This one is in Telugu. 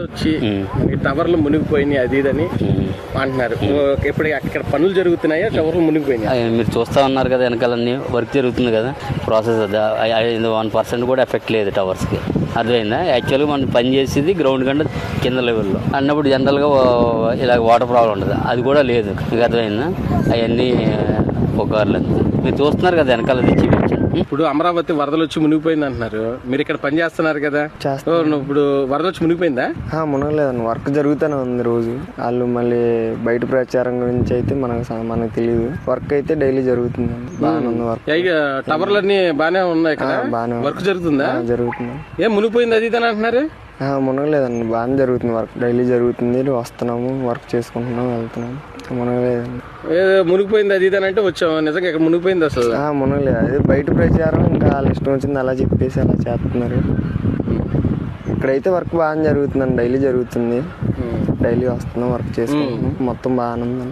వచ్చి టవర్లు మునిగిపోయినాయి అది ఇదని అంటున్నారు. ఇప్పుడు అక్కడ పనులు జరుగుతున్నాయా, టవర్లు మునిగిపోయినాయి? మీరు చూస్తా ఉన్నారు కదా, వెనకాలన్నీ వర్క్ జరుగుతుంది కదా, ప్రాసెస్ 1% కూడా ఎఫెక్ట్ లేదు టవర్స్కి. అర్థమైందా? యాక్చువల్గా మనం పని చేసేది గ్రౌండ్ కంటే కింద లెవెల్లో అన్నప్పుడు జనరల్గా ఇలా వాటర్ ప్రాబ్లం ఉండదు, అది కూడా లేదు. మీకు అర్థమైందా? అవన్నీ పుకార్లు మీరు చూస్తున్నారు కదా వెనకాల తెచ్చి. ఇప్పుడు అమరావతి వరదలు వచ్చి మునిగిపోయింది అంటున్నారు, మీరు ఇక్కడ పని చేస్తున్నారు కదా, ఇప్పుడు వరదలు వచ్చి మునిగిపోయిందా? మునగలేదండి, వర్క్ జరుగుతూనే ఉంది రోజు. వాళ్ళు మళ్ళీ బయట ప్రచారం గురించి అయితే మనకు తెలియదు. వర్క్ అయితే డైలీ జరుగుతుందండి, బాగానే ఉంది వర్క్. టవర్లన్నీ బాగానే ఉన్నాయి కదా, వర్క్ జరుగుతుందా? జరుగుతుంది. ఏం మునిగిపోయింది అది ఇదని అంటున్నారు? మునగలేదండి, బాగానే జరుగుతుంది వర్క్, డైలీ జరుగుతుంది. వస్తున్నాము, వర్క్ చేసుకుంటున్నాము, వెళ్తున్నాము. మునగలేదండి. మునిగిపోయింది అది ఇదని అంటే వచ్చాము, నిజంగా ఇక్కడ మునిగిపోయింది అసలు? మునగలేదు, అదే బయట ప్రచారం, ఇంకా వాళ్ళ ఇష్టం వచ్చింది అలా చెప్పేసి అలా చేస్తున్నారు. ఇక్కడైతే వర్క్ బాగానే జరుగుతుందండి, డైలీ జరుగుతుంది. డైలీ వస్తున్నాం, వర్క్ చేసుకుంటున్నాం, మొత్తం బాగానే ఉందండి.